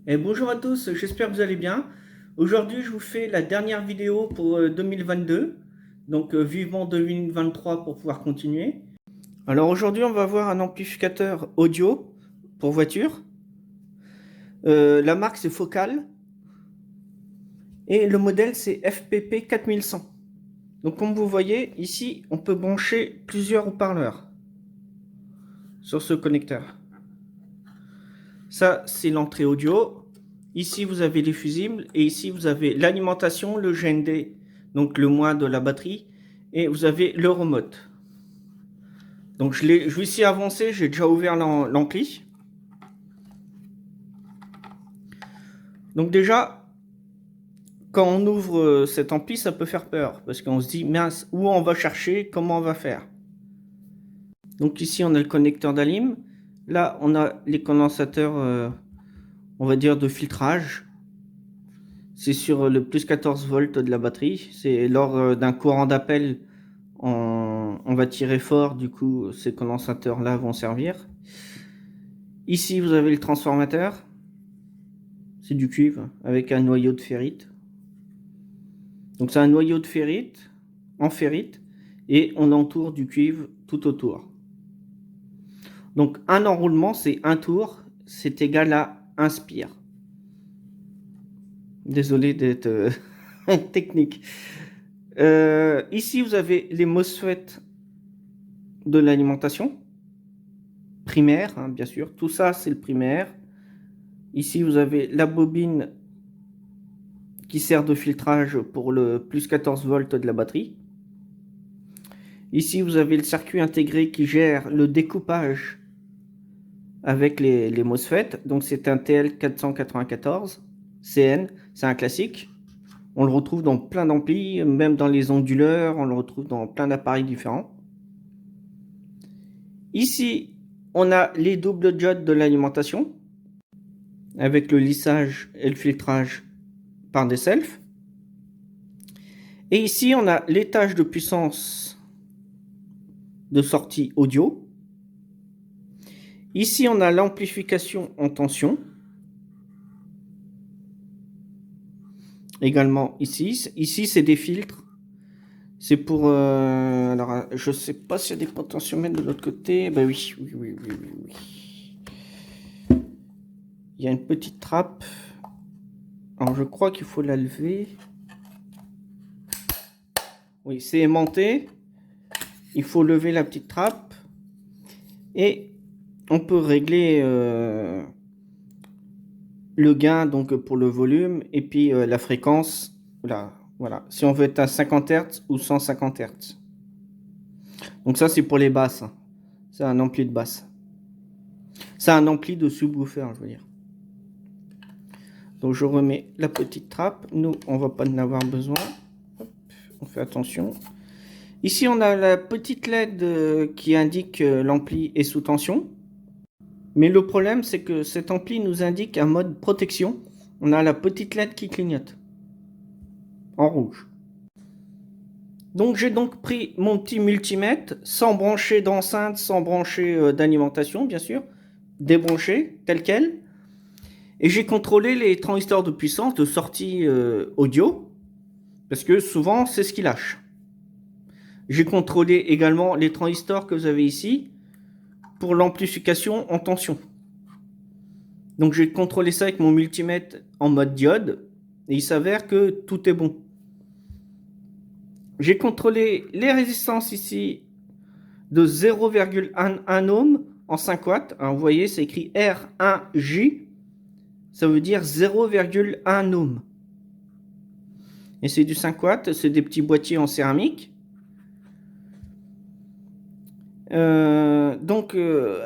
Et bonjour à tous, j'espère que vous allez bien. Aujourd'hui, je vous fais la dernière vidéo pour 2022. Donc, vivement 2023 pour pouvoir continuer. Alors aujourd'hui, on va voir un amplificateur audio pour voiture. La marque, c'est Focal. Et le modèle, c'est FPP 4100. Donc, comme vous voyez, ici, on peut brancher plusieurs haut-parleurs sur ce connecteur. Ça, c'est l'entrée audio. Ici, vous avez les fusibles. Et ici, vous avez l'alimentation, le GND, donc le moins de la batterie. Et vous avez le remote. Donc, je vais ici avancer. J'ai déjà ouvert l'ampli. Donc, déjà, quand on ouvre cet ampli, ça peut faire peur. Parce qu'on se dit, mince, où on va chercher, comment on va faire. Donc, ici, on a le connecteur d'alim. Là, on a les condensateurs, on va dire, de filtrage. C'est sur le plus 14 volts de la batterie. C'est lors d'un courant d'appel, on va tirer fort, du coup ces condensateurs-là vont servir. Ici vous avez le transformateur. C'est du cuivre avec un noyau de ferrite. Donc c'est un noyau de ferrite, en ferrite, et on entoure du cuivre tout autour. Donc un enroulement, c'est un tour, c'est égal à un spire. Désolé d'être technique. Ici, vous avez les MOSFET de l'alimentation primaire, hein, bien sûr. Tout ça, c'est le primaire. Ici, vous avez la bobine qui sert de filtrage pour le plus 14 volts de la batterie. Ici, vous avez le circuit intégré qui gère le découpage avec les MOSFET. Donc, c'est un TL494 CN, c'est un classique. On le retrouve dans plein d'amplis, même dans les onduleurs, on le retrouve dans plein d'appareils différents. Ici, on a les doubles diodes de l'alimentation avec le lissage et le filtrage par des selfs. Et ici, on a l'étage de puissance de sortie audio. Ici, on a l'amplification en tension. Également ici. Ici, c'est des filtres. C'est pour... alors, je ne sais pas s'il y a des potentiomètres de l'autre côté. Ben oui, oui. Il y a une petite trappe. Alors, je crois qu'il faut la lever. Oui, c'est aimanté. Il faut lever la petite trappe. Et on peut régler le gain donc pour le volume et puis la fréquence. Voilà. Si on veut être à 50 Hz ou 150 Hz. Donc ça, c'est pour les basses. Hein. C'est un ampli de basse. C'est un ampli de subwoofer, je veux dire. Donc je remets la petite trappe. Nous, on va pas en avoir besoin. Hop, on fait attention. Ici, on a la petite LED qui indique que l'ampli est sous tension. Mais le problème, c'est que cet ampli nous indique un mode protection. On a la petite LED qui clignote. En rouge. Donc j'ai donc pris mon petit multimètre, sans brancher d'enceinte, sans brancher d'alimentation, bien sûr. Débranché, tel quel. Et j'ai contrôlé les transistors de puissance de sortie audio. Parce que souvent, c'est ce qui lâche. J'ai contrôlé également les transistors que vous avez ici pour l'amplification en tension. Donc j'ai contrôlé ça avec mon multimètre en mode diode et il s'avère que tout est bon. J'ai contrôlé les résistances ici de 0,1 ohm en 5 watts. Alors vous voyez, c'est écrit R1J, ça veut dire 0,1 ohm. Et c'est du 5 watts, c'est des petits boîtiers en céramique.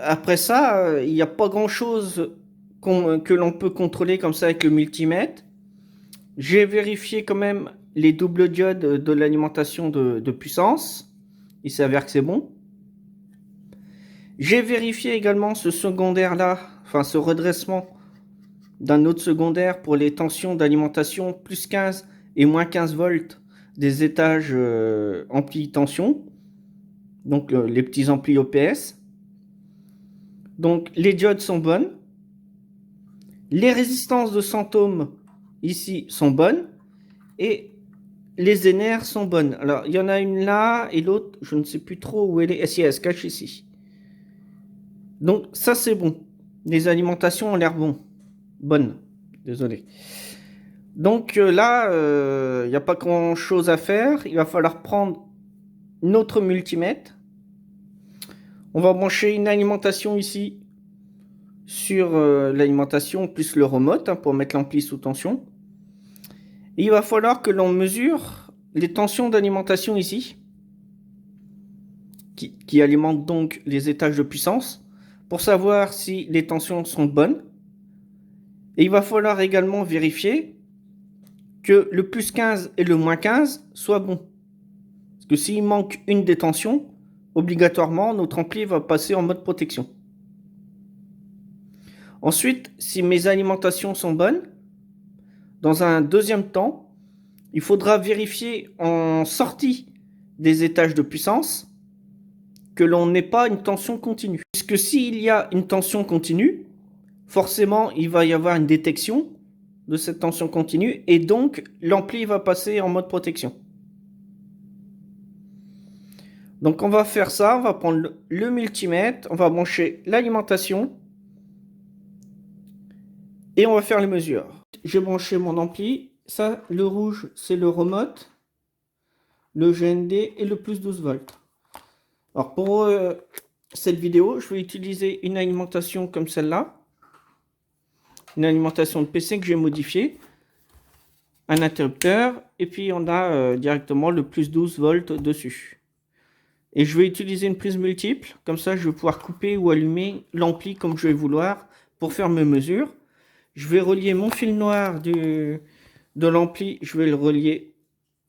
Après ça, il n'y a pas grand chose que l'on peut contrôler comme ça avec le multimètre. J'ai vérifié quand même les doubles diodes de l'alimentation de puissance. Il s'avère que c'est bon. J'ai vérifié également ce secondaire là, enfin ce redressement d'un autre secondaire pour les tensions d'alimentation plus 15 et moins 15 volts des étages ampli tension. Donc les petits amplis OPS. Donc les diodes sont bonnes. Les résistances de 100 ohms ici sont bonnes et les NR sont bonnes. Alors, il y en a une là et l'autre, je ne sais plus trop où elle est. Si, elle se cache ici. Donc, ça, c'est bon. Les alimentations ont l'air bonnes. Désolé. Donc là, il n'y a pas grand-chose à faire. Il va falloir prendre notre multimètre. On va brancher une alimentation ici sur l'alimentation plus le remote pour mettre l'ampli sous tension. Et il va falloir que l'on mesure les tensions d'alimentation ici, qui alimentent donc les étages de puissance, pour savoir si les tensions sont bonnes. Et il va falloir également vérifier que le plus 15 et le moins 15 soient bons. Parce que s'il manque une des tensions, obligatoirement, notre ampli va passer en mode protection. Ensuite, si mes alimentations sont bonnes, dans un deuxième temps, il faudra vérifier en sortie des étages de puissance que l'on n'ait pas une tension continue. Puisque s'il y a une tension continue, forcément, il va y avoir une détection de cette tension continue et donc l'ampli va passer en mode protection. Donc on va faire ça, on va prendre le multimètre, on va brancher l'alimentation et on va faire les mesures. J'ai branché mon ampli, ça le rouge c'est le remote, le GND et le plus 12 volts. Alors pour cette vidéo, je vais utiliser une alimentation comme celle-là, une alimentation de PC que j'ai modifiée, un interrupteur et puis on a directement le plus 12 volts dessus. Et je vais utiliser une prise multiple, comme ça je vais pouvoir couper ou allumer l'ampli comme je vais vouloir pour faire mes mesures. Je vais relier mon fil noir de l'ampli, je vais le relier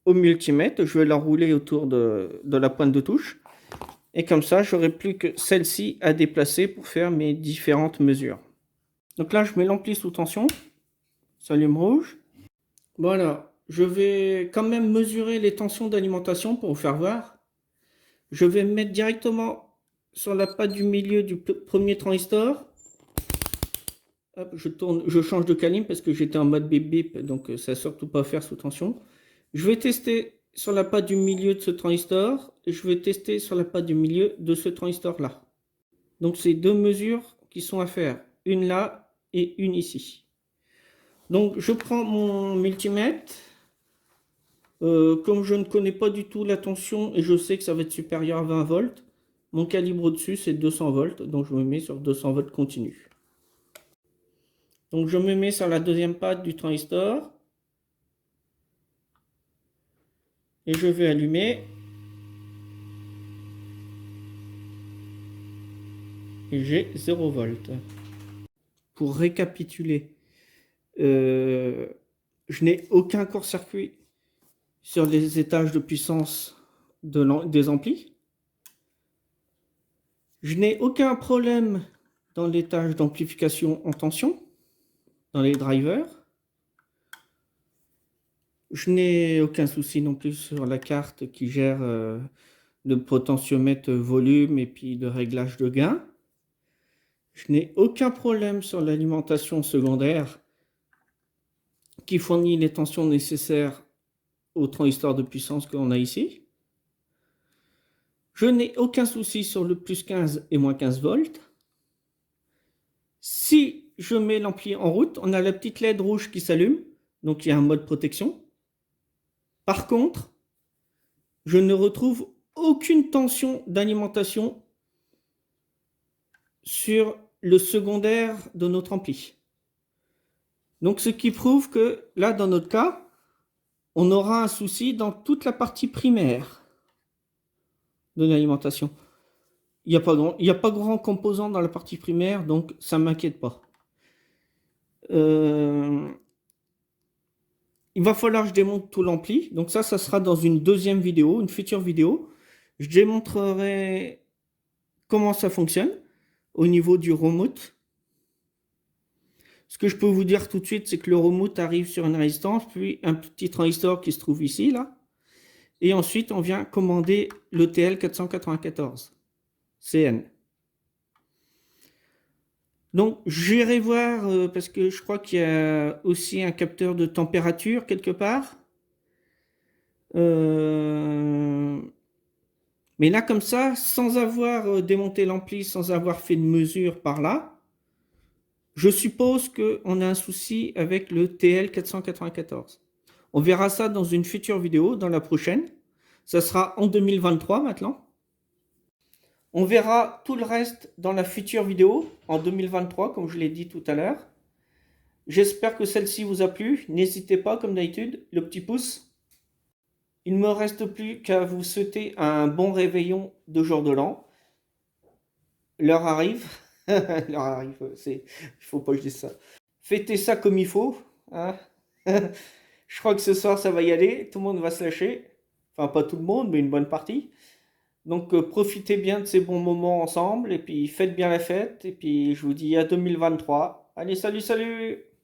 au multimètre, je vais l'enrouler autour de la pointe de touche. Et comme ça, j'aurai plus que celle-ci à déplacer pour faire mes différentes mesures. Donc là, je mets l'ampli sous tension, ça allume rouge. Voilà, je vais quand même mesurer les tensions d'alimentation pour vous faire voir. Je vais me mettre directement sur la patte du milieu du premier transistor. Hop, je change de calibre parce que j'étais en mode bip bip, donc ça ne surtout pas faire sous tension. Je vais tester sur la patte du milieu de ce transistor et je vais tester sur la patte du milieu de ce transistor là. Donc c'est deux mesures qui sont à faire, une là et une ici. Donc je prends mon multimètre. Comme je ne connais pas du tout la tension et je sais que ça va être supérieur à 20 volts, mon calibre au-dessus c'est 200 volts, donc je me mets sur 200 volts continu. Donc je me mets sur la deuxième patte du transistor et je vais allumer. Et j'ai 0 volts. Pour récapituler, je n'ai aucun court-circuit sur les étages de puissance des amplis. Je n'ai aucun problème dans l'étage d'amplification en tension, dans les drivers. Je n'ai aucun souci non plus sur la carte qui gère le potentiomètre volume et puis le réglage de gain. Je n'ai aucun problème sur l'alimentation secondaire qui fournit les tensions nécessaires au transistor de puissance que l'on a ici. Je n'ai aucun souci sur le plus 15 et moins 15 volts. Si je mets l'ampli en route, on a la petite LED rouge qui s'allume, donc il y a un mode protection. Par contre, je ne retrouve aucune tension d'alimentation sur le secondaire de notre ampli. Donc ce qui prouve que là, dans notre cas, on aura un souci dans toute la partie primaire de l'alimentation. Il n'y a pas grand composant dans la partie primaire, donc ça ne m'inquiète pas. Il va falloir que je démonte tout l'ampli. Donc ça sera dans une deuxième vidéo, une future vidéo. Je démontrerai comment ça fonctionne au niveau du remote. Ce que je peux vous dire tout de suite, c'est que le remote arrive sur une résistance, puis un petit transistor qui se trouve ici, là. Et ensuite, on vient commander le TL494 CN. Donc, j'irai voir parce que je crois qu'il y a aussi un capteur de température quelque part. Euh, Mais là, comme ça, sans avoir démonté l'ampli, sans avoir fait de mesure par là, je suppose qu'on a un souci avec le TL494. On verra ça dans une future vidéo, dans la prochaine. Ça sera en 2023 maintenant. On verra tout le reste dans la future vidéo en 2023, comme je l'ai dit tout à l'heure. J'espère que celle-ci vous a plu. N'hésitez pas, comme d'habitude, le petit pouce. Il ne me reste plus qu'à vous souhaiter un bon réveillon de jour de l'an. L'heure arrive. L'heure arrive, il faut pas que je dise ça. Fêtez ça comme il faut, hein. Je crois que ce soir, ça va y aller. Tout le monde va se lâcher. Enfin, pas tout le monde, mais une bonne partie. Donc, profitez bien de ces bons moments ensemble. Et puis, faites bien la fête. Et puis, je vous dis à 2023. Allez, salut, salut!